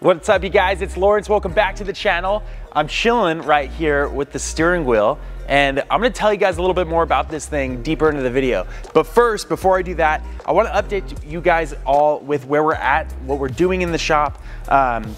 What's up, you guys? It's Lawrence. Welcome back to the channel. I'm chilling right here with the steering wheel, and I'm gonna tell you guys a little bit more about this thing deeper into the video. But first, before I do that, I wanna update you guys all with where we're at, what we're doing in the shop,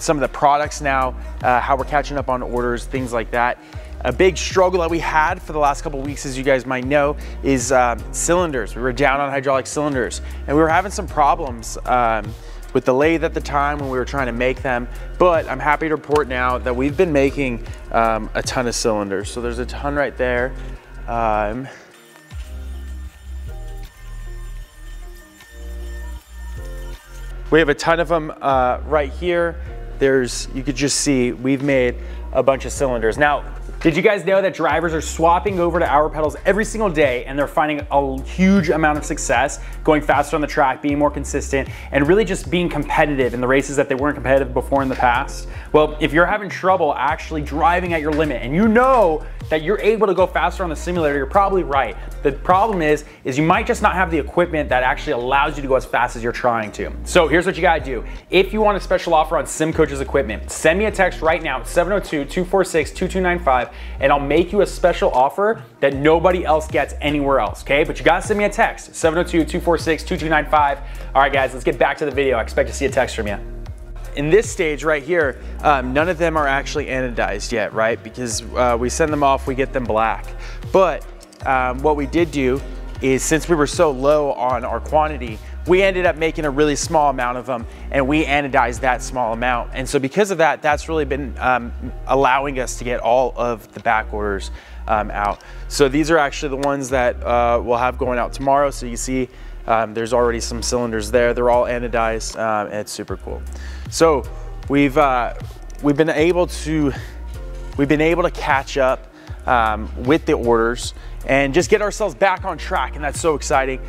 some of the products now, how we're catching up on orders, things like that. A big struggle that we had for the last couple of weeks, as you guys might know, is cylinders. We were down on hydraulic cylinders, and we were having some problems with the lathe at the time when we were trying to make them. But I'm happy to report now that we've been making a ton of cylinders. So there's a ton right there. We have a ton of them right here. You could just see we've made a bunch of cylinders. Now, did you guys know that drivers are swapping over to our pedals every single day, and they're finding a huge amount of success going faster on the track, being more consistent, and really just being competitive in the races that they weren't competitive before in the past? Well, if you're having trouble actually driving at your limit and you know that you're able to go faster on the simulator, you're probably right. The problem is you might just not have the equipment that actually allows you to go as fast as you're trying to. So here's what you gotta do. If you want a special offer on SimCoach's equipment, send me a text right now at 702-246-2295, and I'll make you a special offer that nobody else gets anywhere else, okay? But you gotta send me a text, 702-246-2295. All right, guys, let's get back to the video. I expect to see a text from you. In this stage right here, none of them are actually anodized yet, right? Because we send them off, we get them black. But what we did do is, since we were so low on our quantity, we ended up making a really small amount of them, and we anodized that small amount. And so because of that, that's really been allowing us to get all of the back orders out. So these are actually the ones that we'll have going out tomorrow. So you see there's already some cylinders there. They're all anodized, and it's super cool. So we've been able to catch up with the orders and just get ourselves back on track, and that's so exciting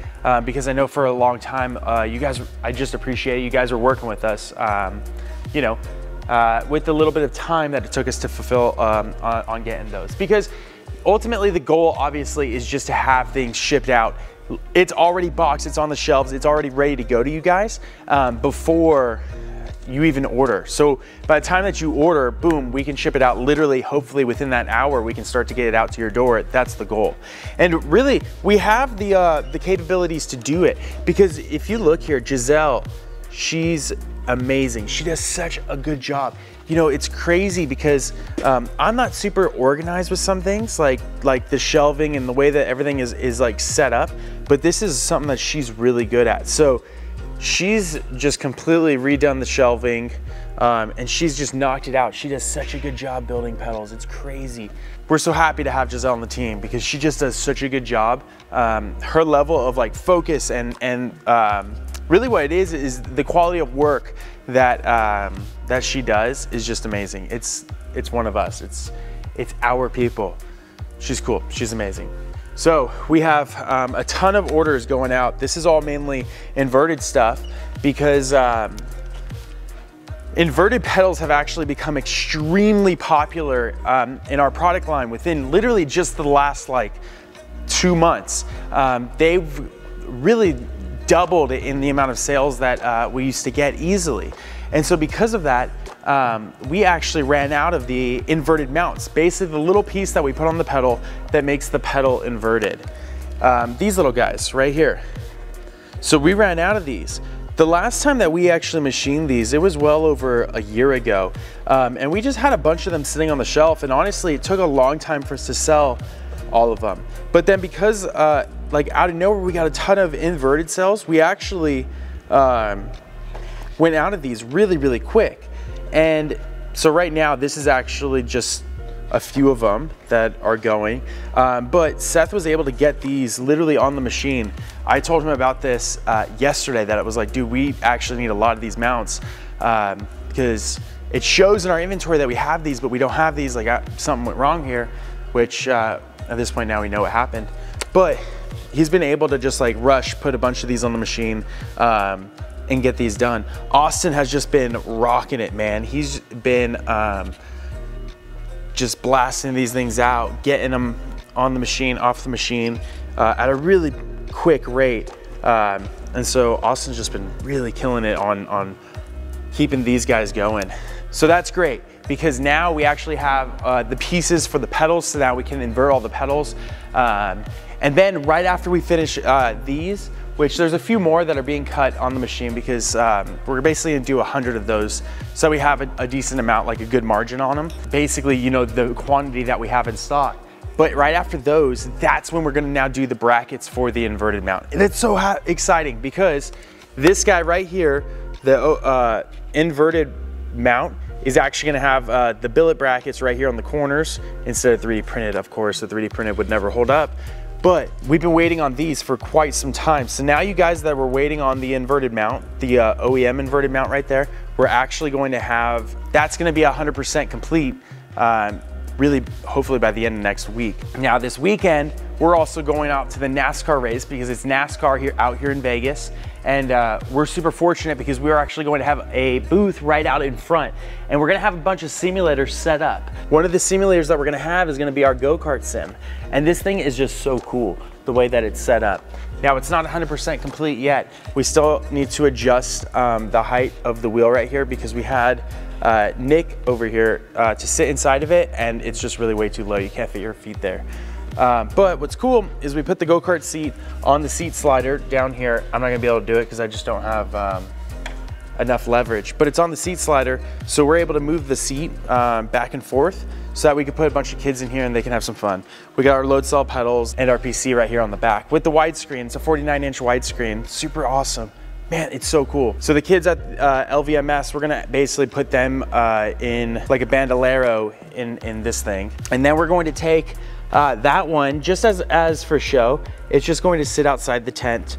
because I know for a long time you guys, I just appreciate it. You guys are working with us, you know, with the little bit of time that it took us to fulfill on getting those, because ultimately the goal obviously is just to have things shipped out. It's already boxed, it's on the shelves, it's already ready to go to you guys before you even order. So by the time that you order, boom, we can ship it out literally, hopefully within that hour, we can start to get it out to your door. That's the goal. And really, we have the capabilities to do it, because if you look here, Giselle, she's amazing. She does such a good job. You know, it's crazy because I'm not super organized with some things, like the shelving and the way that everything is like set up, but this is something that she's really good at. So she's just completely redone the shelving, and she's just knocked it out. She does such a good job building pedals. It's crazy. We're so happy to have Giselle on the team because she just does such a good job. Her level of like focus and really what it is the quality of work that she does is just amazing. It's one of us. It's our people. She's cool. She's amazing. So we have a ton of orders going out. This is all mainly inverted stuff because inverted pedals have actually become extremely popular in our product line within literally just the last like 2 months. They've really doubled in the amount of sales that we used to get easily. And so because of that, we actually ran out of the inverted mounts, basically the little piece that we put on the pedal that makes the pedal inverted. These little guys right here. So we ran out of these. The last time that we actually machined these, it was well over a year ago. And we just had a bunch of them sitting on the shelf, and honestly, it took a long time for us to sell all of them. But then because like out of nowhere, we got a ton of inverted cells, we actually went out of these really, really quick. And so right now, this is actually just a few of them that are going. But Seth was able to get these literally on the machine. I told him about this yesterday, that it was like, dude, we actually need a lot of these mounts because it shows in our inventory that we have these, but we don't have these. Like something went wrong here, which at this point now we know what happened. But he's been able to just like rush, put a bunch of these on the machine and get these done. Austin has just been rocking it, man. He's been just blasting these things out, getting them on the machine, off the machine at a really quick rate. And so Austin's just been really killing it on keeping these guys going. So that's great, because now we actually have the pieces for the pedals, so now we can invert all the pedals. And then right after we finish these, which there's a few more that are being cut on the machine, because we're basically gonna do 100 of those, so we have a decent amount, like a good margin on them. Basically, you know, the quantity that we have in stock. But right after those, that's when we're gonna now do the brackets for the inverted mount. And it's so exciting, because this guy right here, the inverted mount, is actually gonna have the billet brackets right here on the corners instead of 3D printed. Of course, the 3D printed would never hold up. But we've been waiting on these for quite some time. So now you guys that were waiting on the inverted mount, the OEM inverted mount right there, we're actually going to have, that's gonna be 100% complete, really hopefully by the end of next week. Now this weekend, we're also going out to the NASCAR race, because it's NASCAR out here in Vegas. And we're super fortunate because we're actually going to have a booth right out in front, and we're gonna have a bunch of simulators set up. One of the simulators that we're gonna have is gonna be our go-kart sim. And this thing is just so cool, the way that it's set up. Now it's not 100% complete yet. We still need to adjust the height of the wheel right here, because we had Nick over here to sit inside of it, and it's just really way too low. You can't fit your feet there. But what's cool is we put the go-kart seat on the seat slider down here. I'm not gonna be able to do it because I just don't have enough leverage, but it's on the seat slider, so we're able to move the seat back and forth so that we can put a bunch of kids in here and they can have some fun. We got our load cell pedals and our PC right here on the back with the widescreen. It's a 49-inch widescreen, super awesome. Man, it's so cool. So the kids at LVMS, we're gonna basically put them in like a bandolero in this thing. And then we're going to take that one, just as for show, it's just going to sit outside the tent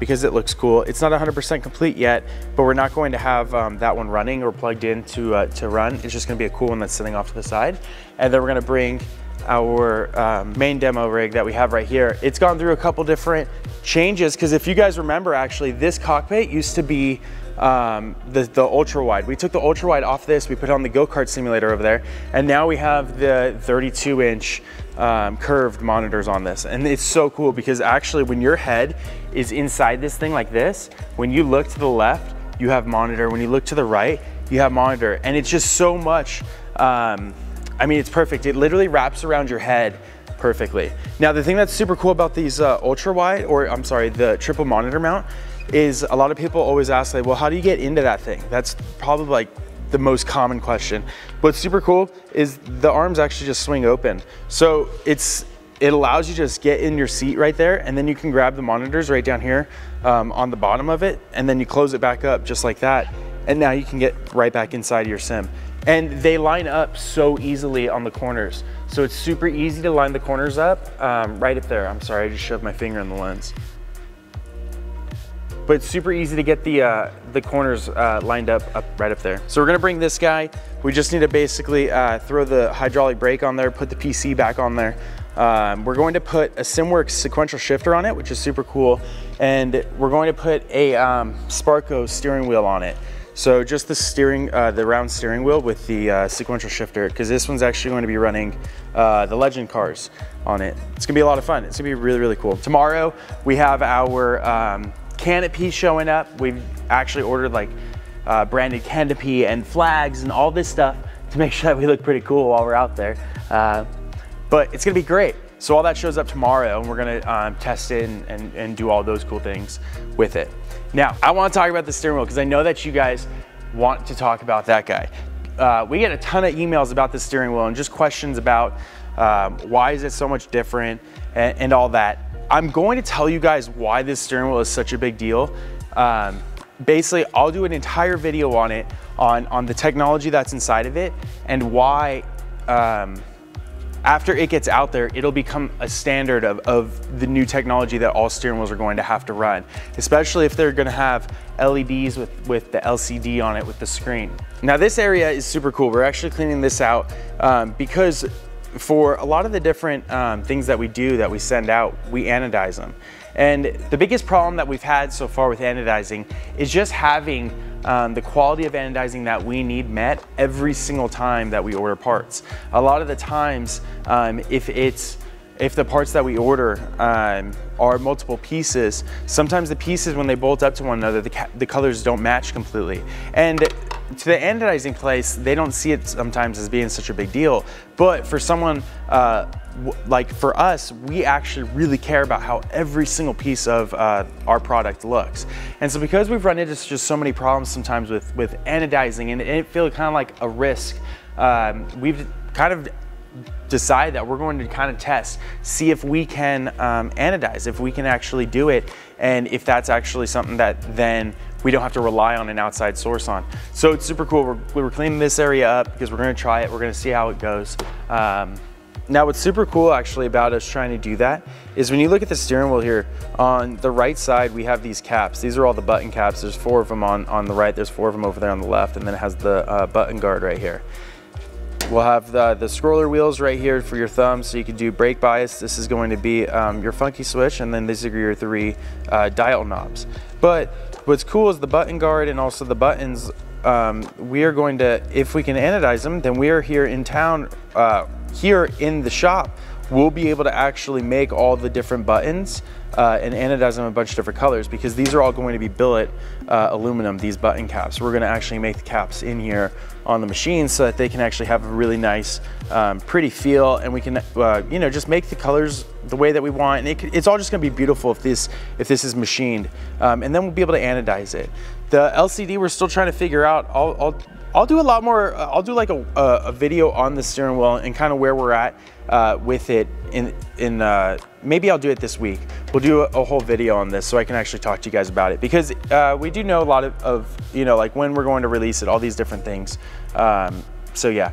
because it looks cool. It's not 100% complete yet, but we're not going to have that one running or plugged in to run. It's just gonna be a cool one that's sitting off to the side. And then we're gonna bring our main demo rig that we have right here. It's gone through a couple different changes, because if you guys remember, actually, this cockpit used to be the ultra wide. We took the ultra wide off this, we put it on the go-kart simulator over there, and now we have the 32-inch curved monitors on this. And it's so cool, because actually when your head is inside this thing like this, when you look to the left, you have monitor. When you look to the right, you have monitor. And it's just so much, I mean, it's perfect. It literally wraps around your head perfectly. Now, the thing that's super cool about these ultra wide, or I'm sorry, the triple monitor mount, is a lot of people always ask, like, well, how do you get into that thing? That's probably like the most common question. What's super cool is the arms actually just swing open. So it allows you to just get in your seat right there, and then you can grab the monitors right down here on the bottom of it, and then you close it back up just like that. And now you can get right back inside your sim. And they line up so easily on the corners. So it's super easy to line the corners up right up there. I'm sorry, I just shoved my finger in the lens. But it's super easy to get the corners lined up right up there. So we're gonna bring this guy. We just need to basically throw the hydraulic brake on there, put the PC back on there. We're going to put a SimWorks sequential shifter on it, which is super cool. And we're going to put a Sparco steering wheel on it. So just the steering, the round steering wheel with the sequential shifter, because this one's actually going to be running the Legend cars on it. It's gonna be a lot of fun. It's gonna be really, really cool. Tomorrow, we have our canopy showing up. We've actually ordered like branded canopy and flags and all this stuff to make sure that we look pretty cool while we're out there. But it's gonna be great. So all that shows up tomorrow, and we're gonna test it and do all those cool things with it. Now, I wanna talk about the steering wheel, because I know that you guys want to talk about that guy. We get a ton of emails about the steering wheel and just questions about why is it so much different and all that. I'm going to tell you guys why this steering wheel is such a big deal. Basically, I'll do an entire video on it, on the technology that's inside of it, and why after it gets out there, it'll become a standard of the new technology that all steering wheels are going to have to run, especially if they're gonna have LEDs with the LCD on it with the screen. Now this area is super cool. We're actually cleaning this out because for a lot of the different things that we do, that we send out, we anodize them. And the biggest problem that we've had so far with anodizing is just having the quality of anodizing that we need met every single time that we order parts. A lot of the times, if it's if the parts that we order are multiple pieces, sometimes the pieces, when they bolt up to one another, the colors don't match completely. And to the anodizing place, they don't see it sometimes as being such a big deal. But for someone like for us, we actually really care about how every single piece of our product looks. And so because we've run into just so many problems sometimes with anodizing, and it feels kind of like a risk, we've kind of decide that we're going to kind of test, see if we can anodize, if we can actually do it, and if that's actually something that then we don't have to rely on an outside source on. So it's super cool. We're cleaning this area up because we're going to try it. We're going to see how it goes. Now what's super cool actually about us trying to do that is when you look at the steering wheel here, on the right side we have these caps. These are all the button caps. There's 4 of them on the right, there's 4 of them over there on the left, and then it has the button guard right here. We'll have the scroller wheels right here for your thumb, so you can do brake bias. This is going to be your funky switch, and then these are your 3 dial knobs. But what's cool is the button guard and also the buttons. We are going to, if we can anodize them, then we are here in town, here in the shop, we'll be able to actually make all the different buttons and anodize them in a bunch of different colors, because these are all going to be billet aluminum, these button caps. We're going to actually make the caps in here on the machine so that they can actually have a really nice, pretty feel, and we can, you know, just make the colors the way that we want. And it's all just going to be beautiful if this is machined, and then we'll be able to anodize it. The LCD, we're still trying to figure out. I'll do a lot more. I'll do like a video on the steering wheel and kind of where we're at with it. Maybe I'll do it this week. We'll do a whole video on this so I can actually talk to you guys about it, because we do know a lot of you know, like when we're going to release it, all these different things. So yeah,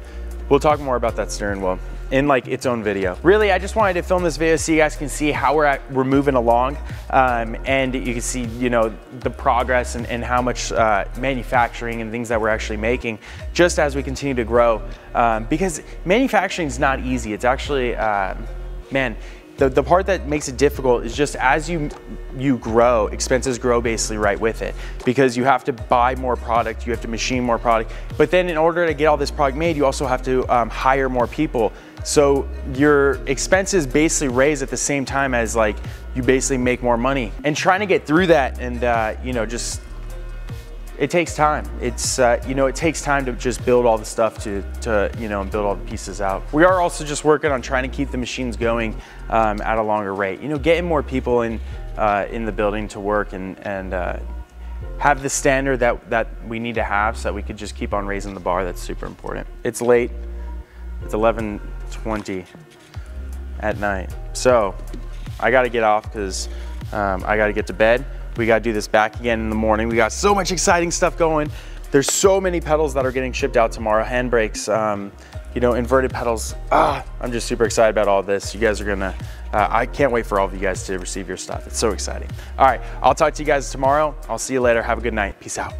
we'll talk more about that steering wheel in like its own video. Really, I just wanted to film this video so you guys can see how we're moving along, and you can see, you know, the progress and how much manufacturing and things that we're actually making just as we continue to grow, because manufacturing is not easy. It's actually, man, the part that makes it difficult is just as you grow, expenses grow basically right with it, because you have to buy more product, you have to machine more product, but then in order to get all this product made, you also have to hire more people. So your expenses basically raise at the same time as like you basically make more money. And trying to get through that, and you know, just it takes time. It's you know, it takes time to just build all the stuff to you know, and build all the pieces out. We are also just working on trying to keep the machines going at a longer rate. You know, getting more people in the building to work and have the standard that we need to have, so that we could just keep on raising the bar. That's super important. It's late. It's 11:20 at night, so I got to get off because I got to get to bed. We got to do this back again in the morning. We got so much exciting stuff going. There's so many pedals that are getting shipped out tomorrow. Handbrakes, you know, inverted pedals. I'm just super excited about all this. You guys are gonna, I can't wait for all of you guys to receive your stuff. It's so exciting. All right, I'll talk to you guys tomorrow. I'll see you later. Have a good night. Peace out.